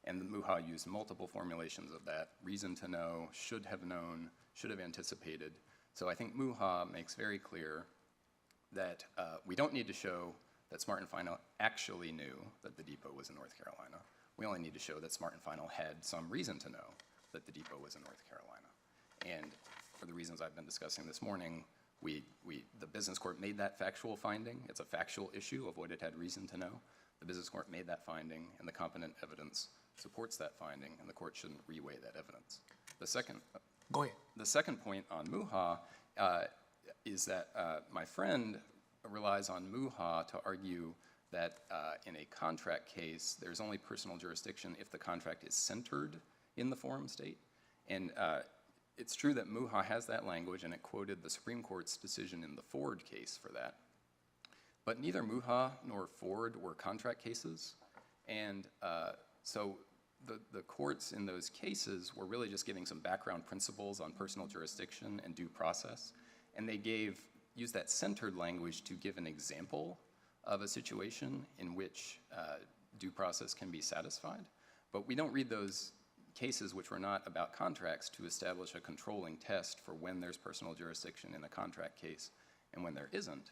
And Muha used multiple formulations of that: reason to know, should have known, should have anticipated. So I think Muha makes very clear that we don't need to show that Smart & Final actually knew that the depot was in North Carolina. We only need to show that Smart & Final had some reason to know that the depot was in North Carolina. And for the reasons I've been discussing this morning, the business court made that factual finding. It's a factual issue of what it had reason to know. The business court made that finding, and the competent evidence supports that finding, and the court shouldn't reweigh that evidence. Go ahead. The second point on Muha is that my friend relies on Muha to argue that in a contract case, there's only personal jurisdiction if the contract is centered in the forum state. And it's true that Muha has that language, and it quoted the Supreme Court's decision in the Ford case for that. But neither Muha nor Ford were contract cases, and so the courts in those cases were really just giving some background principles on personal jurisdiction and due process, and they used that centered language to give an example of a situation in which due process can be satisfied. But we don't read those cases which were not about contracts to establish a controlling test for when there's personal jurisdiction in a contract case and when there isn't.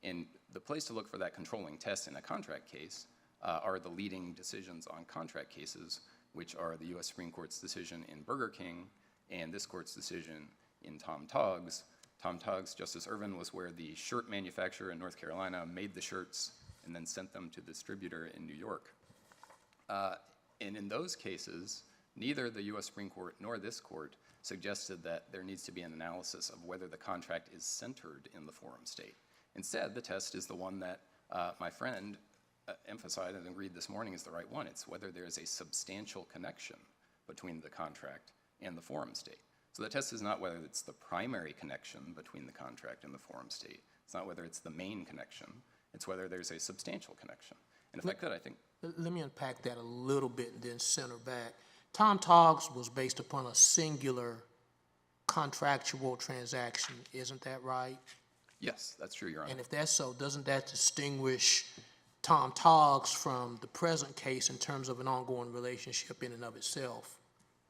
And the place to look for that controlling test in a contract case are the leading decisions on contract cases, which are the U.S. Supreme Court's decision in Burger King And this court's decision in Tom Togg's, Justice Irvin, was where the shirt manufacturer in North Carolina made the shirts and then sent them to the distributor in New York. And in those cases, neither the US Supreme Court nor this court suggested that there needs to be an analysis of whether the contract is centered in the forum state. Instead, the test is the one that my friend emphasized and agreed this morning is the right one. It's whether there is a substantial connection between the contract and the forum state. So the test is not whether it's the primary connection between the contract and the forum state. It's not whether it's the main connection. It's whether there's a substantial connection. And if I could, I think. Let me unpack that a little bit and then center back. Tom Togg's was based upon a singular contractual transaction, isn't that right? Yes, that's true, Your Honor. And if that's so, doesn't that distinguish Tom Togg's from the present case in terms of an ongoing relationship in and of itself?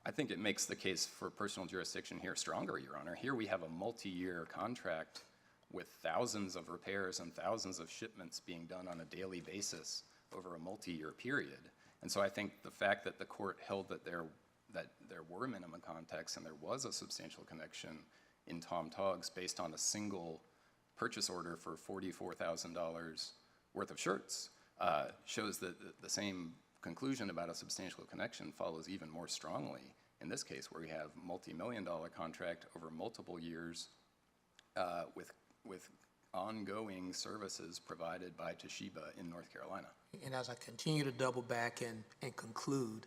I think it makes the case for personal jurisdiction here stronger, Your Honor. Here we have a multi-year contract with thousands of repairs and thousands of shipments being done on a daily basis over a multi-year period. And so I think the fact that the court held that there were minimum contacts and there was a substantial connection in Tom Togg's based on a single purchase order for $44,000 worth of shirts shows that the same conclusion about a substantial connection follows even more strongly in this case, where we have multi-million-dollar contract over multiple years with ongoing services provided by Toshiba in North Carolina. And as I continue to double back and conclude,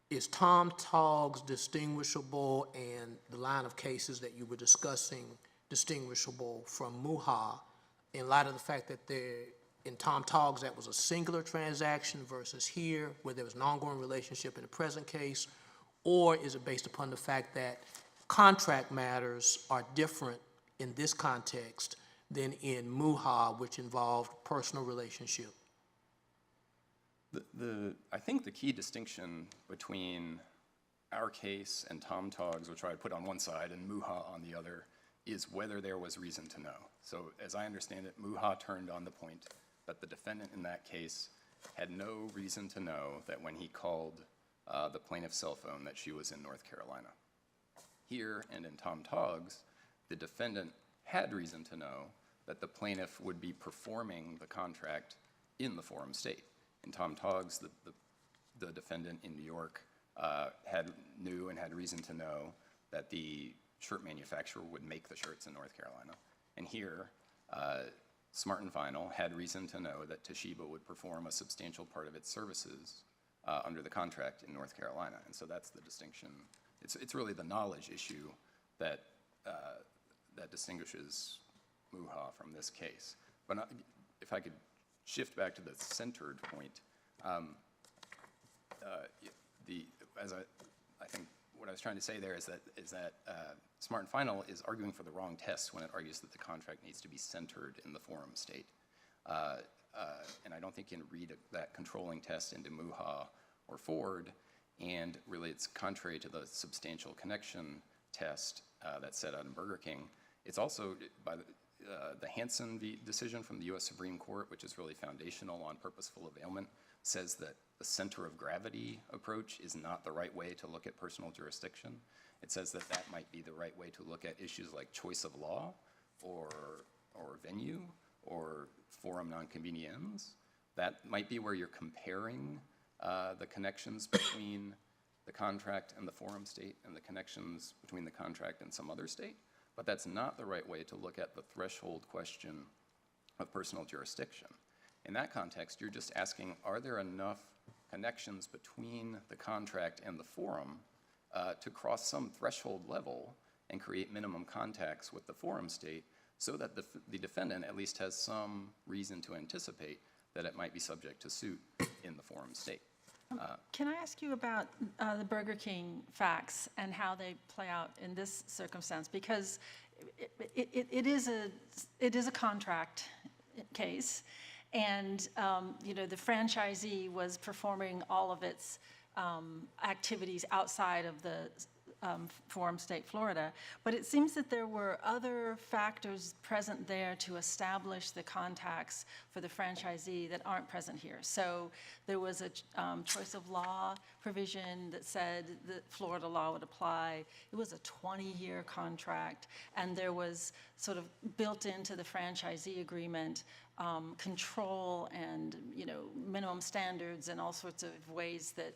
is Tom Togg's distinguishable and the line of cases that you were discussing distinguishable from Muha in light of the fact that in Tom Togg's that was a singular transaction versus here where there was an ongoing relationship in the present case, or is it based upon the fact that contract matters are different in this context than in Muha, which involved personal relationship? I think the key distinction between our case and Tom Togg's, which I put on one side, and Muha on the other, is whether there was reason to know. So as I understand it, Muha turned on the point that the defendant in that case had no reason to know that when he called the plaintiff's cell phone that she was in North Carolina. Here and in Tom Togg's, the defendant had reason to know that the plaintiff would be performing the contract in the forum state. In Tom Togg's, the defendant in New York knew and had reason to know that the shirt manufacturer would make the shirts in North Carolina. And here, Smart & Final had reason to know that Toshiba would perform a substantial part of its services under the contract in North Carolina. And so that's the distinction. It's really the knowledge issue that distinguishes Muha from this case. But if I could shift back to the centered point, I think what I was trying to say there is that Smart & Final is arguing for the wrong test when it argues that the contract needs to be centered in the forum state. And I don't think you can read that controlling test into Muha or Ford, and really it's contrary to the substantial connection test that's set out in Burger King. It's also by the Hansen decision from the US Supreme Court, which is really foundational on purposeful availment, says that the center of gravity approach is not the right way to look at personal jurisdiction. It says that that might be the right way to look at issues like choice of law or venue or forum nonconveniens. That might be where you're comparing the connections between the contract and the forum state and the connections between the contract and some other state. But that's not the right way to look at the threshold question of personal jurisdiction. In that context, you're just asking, are there enough connections between the contract and the forum to cross some threshold level and create minimum contacts with the forum state so that the defendant at least has some reason to anticipate that it might be subject to suit in the forum state. Can I ask you about the Burger King facts and how they play out in this circumstance? Because it is a contract case, and the franchisee was performing all of its activities outside of the forum state, Florida. But it seems that there were other factors present there to establish the contacts for the franchisee that aren't present here. So there was a choice of law provision that said that Florida law would apply. It was a 20-year contract, and there was sort of built into the franchisee agreement control and, minimum standards and all sorts of ways that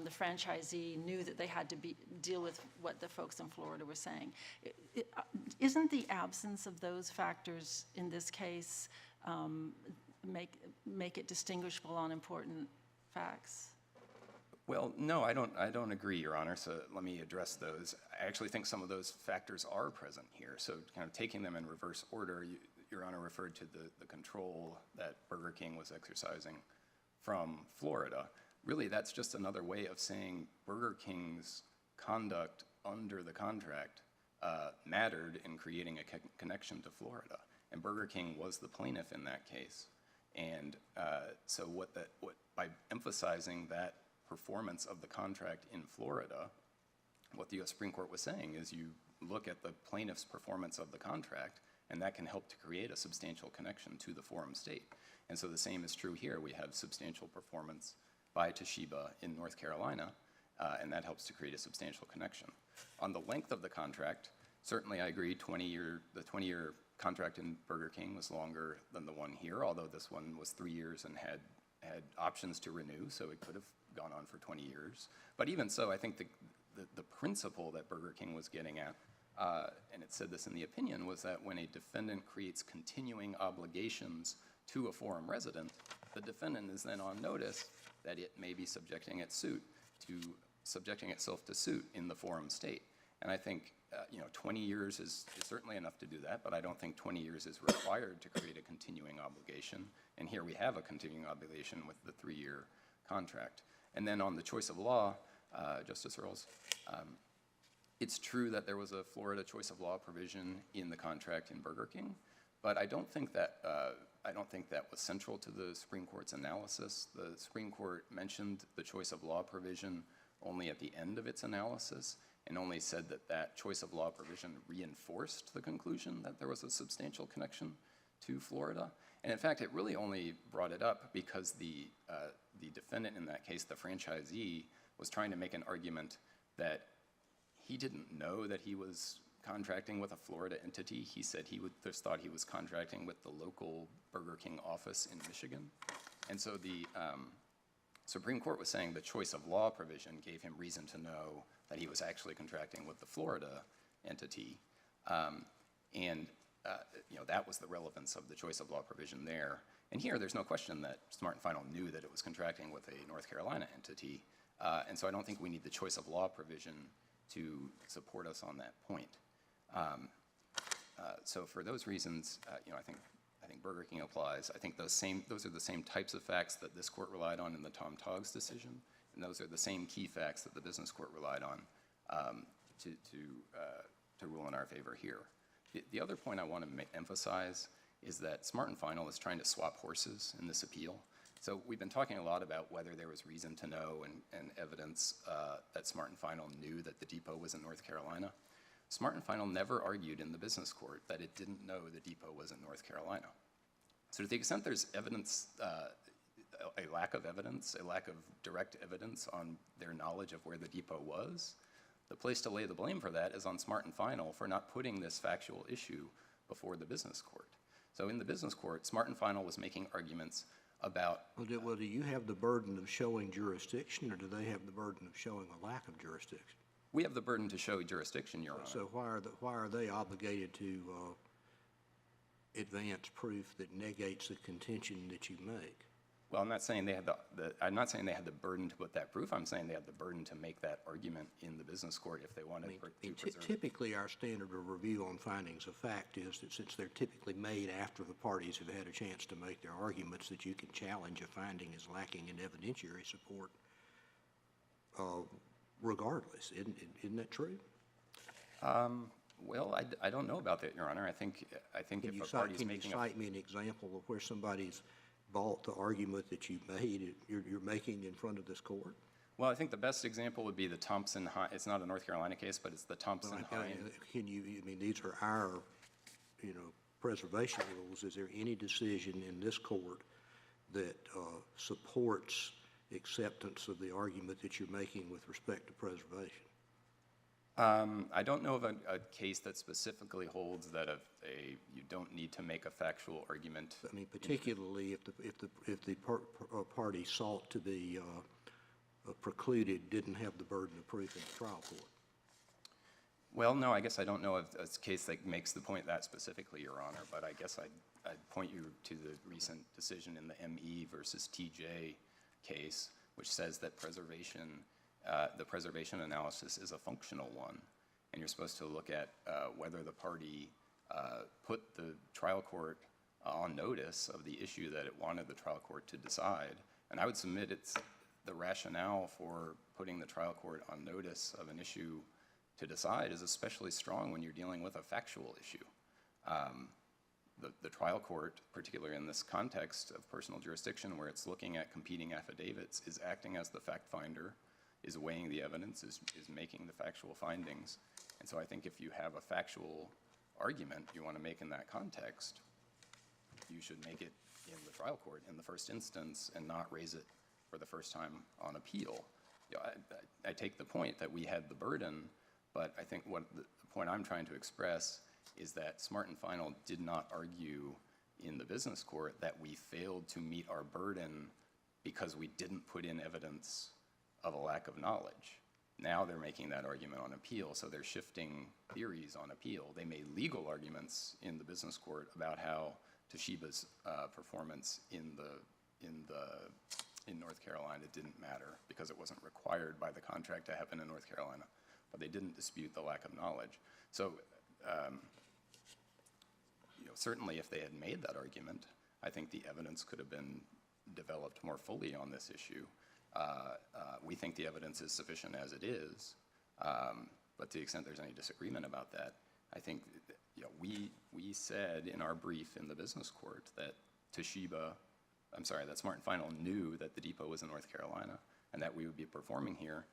the franchisee knew that they had to deal with what the folks in Florida were saying. Isn't the absence of those factors in this case make it distinguishable on important facts? Well, no, I don't agree, Your Honor, so let me address those. I actually think some of those factors are present here, so kind of taking them in reverse order, Your Honor referred to the control that Burger King was exercising from Florida. Really, that's just another way of saying Burger King's conduct under the contract mattered in creating a connection to Florida, and Burger King was the plaintiff in that case. And so by emphasizing that performance of the contract in Florida, what the U.S. Supreme Court was saying is you look at the plaintiff's performance of the contract, and that can help to create a substantial connection to the forum state. And so the same is true here. We have substantial performance by Toshiba in North Carolina, and that helps to create a substantial connection. On the length of the contract, certainly I agree the 20-year contract in Burger King was longer than the one here, although this one was 3 years and had options to renew, so it could have gone on for 20 years. But even so, I think the principle that Burger King was getting at, and it said this in the opinion, was that when a defendant creates continuing obligations to a forum resident, the defendant is then on notice that it may be subjecting itself to suit in the forum state. And I think 20 years is certainly enough to do that, but I don't think 20 years is required to create a continuing obligation. And here we have a continuing obligation with the 3-year contract. And then on the choice of law, Justice Earls, it's true that there was a Florida choice of law provision in the contract in Burger King, but I don't think that was central to the Supreme Court's analysis. The Supreme Court mentioned the choice of law provision only at the end of its analysis, and only said that choice of law provision reinforced the conclusion that there was a substantial connection to Florida. And in fact, it really only brought it up because the defendant in that case, the franchisee, was trying to make an argument that he didn't know that he was contracting with a Florida entity. He said he just thought he was contracting with the local Burger King office in Michigan. And so the Supreme Court was saying the choice of law provision gave him reason to know that he was actually contracting with the Florida entity. That was the relevance of the choice of law provision there. And here, there's no question that Smart and Final knew that it was contracting with a North Carolina entity. And so I don't think we need the choice of law provision to support us on that point. So for those reasons, I think Burger King applies. I think those are the same types of facts that this court relied on in the Tom Toggs decision, and those are the same key facts that the business court relied on to rule in our favor here. The other point I want to emphasize is that Smart and Final is trying to swap horses in this appeal. So we've been talking a lot about whether there was reason to know and evidence that Smart and Final knew that the depot was in North Carolina. Smart and Final never argued in the business court that it didn't know the depot was in North Carolina. So to the extent there's evidence, a lack of evidence, a lack of direct evidence on their knowledge of where the depot was, the place to lay the blame for that is on Smart and Final for not putting this factual issue before the business court. So in the business court, Smart and Final was making arguments about... Well, do you have the burden of showing jurisdiction, or do they have the burden of showing a lack of jurisdiction? We have the burden to show jurisdiction, Your Honor. So why are they obligated to advance proof that negates the contention that you make? Well, I'm not saying they had the burden to put that proof. I'm saying they had the burden to make that argument in the business court if they wanted to preserve. Typically, our standard of review on findings of fact is that since they're typically made after the parties have had a chance to make their arguments, that you can challenge a finding as lacking in evidentiary support regardless. Isn't that true? Well, I don't know about that, Your Honor. I think if a party's making Can you cite me an example of where somebody's bought the argument that you're making in front of this court? Well, I think the best example would be the Thompson, it's not a North Carolina case, but it's the Thompson Hine. Can you, I mean, these are our, preservation rules. Is there any decision in this court that supports acceptance of the argument that you're making with respect to preservation? I don't know of a case that specifically holds that you don't need to make a factual argument. I mean, particularly if the party sought to be precluded didn't have the burden of proof in the trial court. Well, no, I guess I don't know of a case that makes the point that specifically, Your Honor, but I guess I'd point you to the recent decision in the M.E. versus T.J. case, which says that the preservation analysis is a functional one, and you're supposed to look at whether the party put the trial court on notice of the issue that it wanted the trial court to decide. And I would submit it's the rationale for putting the trial court on notice of an issue to decide is especially strong when you're dealing with a factual issue. The trial court, particularly in this context of personal jurisdiction where it's looking at competing affidavits, is acting as the fact finder, is weighing the evidence, is making the factual findings. And so I think if you have a factual argument you want to make in that context, you should make it in the trial court in the first instance and not raise it for the first time on appeal. I take the point that we had the burden, but I think the point I'm trying to express is that Smart and Final did not argue in the business court that we failed to meet our burden because we didn't put in evidence of a lack of knowledge. Now they're making that argument on appeal, so they're shifting theories on appeal. They made legal arguments in the business court about how Toshiba's performance in North Carolina didn't matter because it wasn't required by the contract to happen in North Carolina, but they didn't dispute the lack of knowledge. So, certainly if they had made that argument, I think the evidence could have been developed more fully on this issue. We think the evidence is sufficient as it is, but to the extent there's any disagreement about that, I think we said in our brief in the business court that that Smart and Final knew that the depot was in North Carolina and that we would be performing here.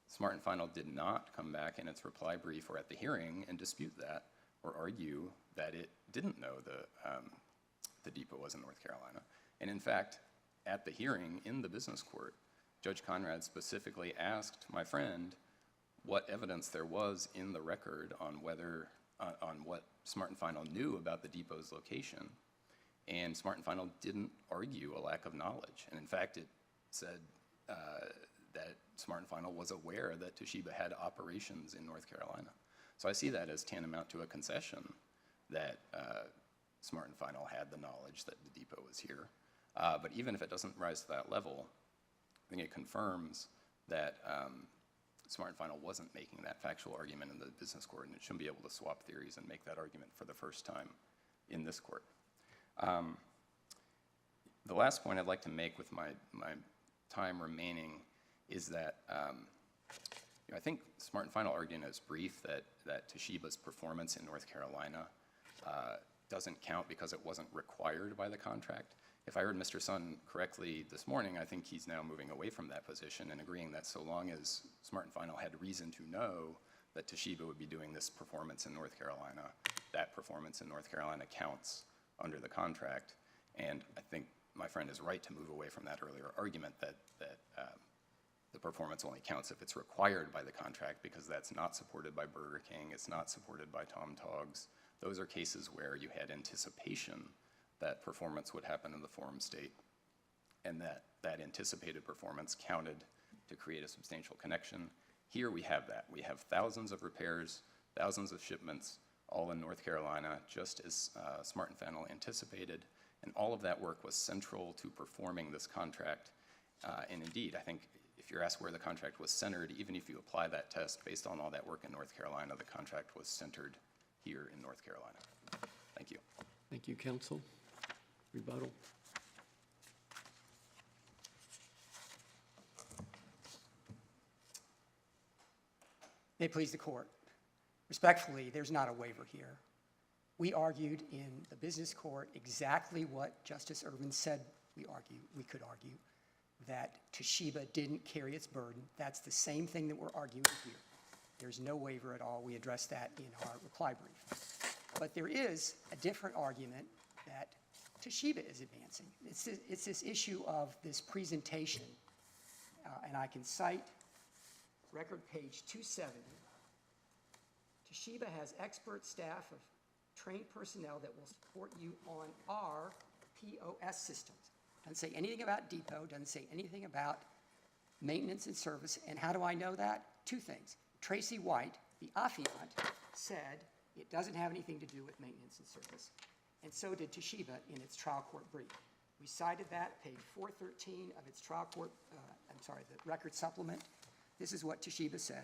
Smart and Final did not come back in its reply brief or at the hearing and dispute that or argue that it didn't know the depot was in North Carolina. And in fact, at the hearing in the business court, Judge Conrad specifically asked my friend what evidence there was in the record on what Smart and Final knew about the depot's location. And Smart and Final didn't argue a lack of knowledge. And in fact, it said that Smart and Final was aware that Toshiba had operations in North Carolina. So I see that as tantamount to a concession that Smart and Final had the knowledge that the depot was here. But even if it doesn't rise to that level, I think it confirms that Smart and Final wasn't making that factual argument in the business court, and it shouldn't be able to swap theories and make that argument for the first time in this court. The last point I'd like to make with my time remaining is that I think Smart and Final argued in its brief that Toshiba's performance in North Carolina doesn't count because it wasn't required by the contract. If I heard Mr. Sun correctly this morning, I think he's now moving away from that position and agreeing that so long as Smart and Final had reason to know that Toshiba would be doing this performance in North Carolina, that performance in North Carolina counts under the contract. And I think my friend is right to move away from that earlier argument that the performance only counts if it's required by the contract, because that's not supported by Burger King, it's not supported by Tom Togs. Those are cases where you had anticipation that performance would happen in the forum state, and that anticipated performance counted to create a substantial connection. Here we have that. We have thousands of repairs, thousands of shipments, all in North Carolina, just as Smart and Final anticipated, and all of that work was central to performing this contract. And indeed, I think if you're asked where the contract was centered, even if you apply that test based on all that work in North Carolina, the contract was centered here in North Carolina. Thank you. Thank you, counsel. Rebuttal. May it please the court. Respectfully, there's not a waiver here. We argued in the business court exactly what Justice Ervin said we could argue. that Toshiba didn't carry its burden. That's the same thing that we're arguing here. There's no waiver at all. We addressed that in our reply brief. But there is a different argument that Toshiba is advancing. It's this issue of this presentation, and I can cite record page 270. Toshiba has expert staff of trained personnel that will support you on our POS systems. Doesn't say anything about depot, doesn't say anything about maintenance and service. And how do I know that? Two things. Tracy White, the affiant, said it doesn't have anything to do with maintenance and service. And so did Toshiba in its trial court brief. We cited that, page 413 of its trial court, the record supplement. This is what Toshiba said.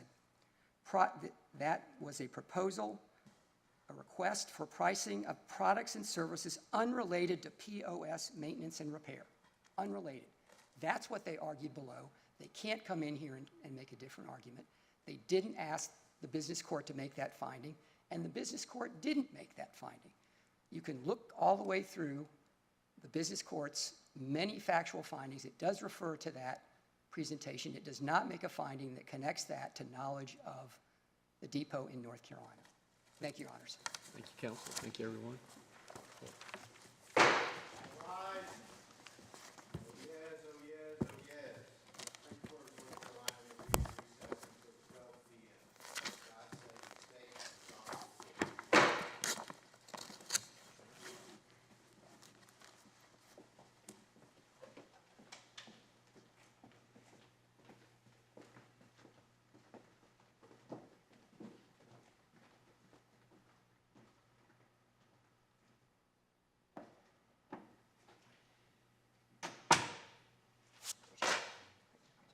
That was a proposal, a request for pricing of products and services unrelated to POS maintenance and repair. Unrelated. That's what they argued below. They can't come in here and make a different argument. They didn't ask the business court to make that finding, and the business court didn't make that finding. You can look all the way through the business court's many factual findings. It does refer to that presentation. It does not make a finding that connects that to knowledge of the depot in North Carolina. Thank you, Your Honors. Thank you, counsel. Thank you, everyone.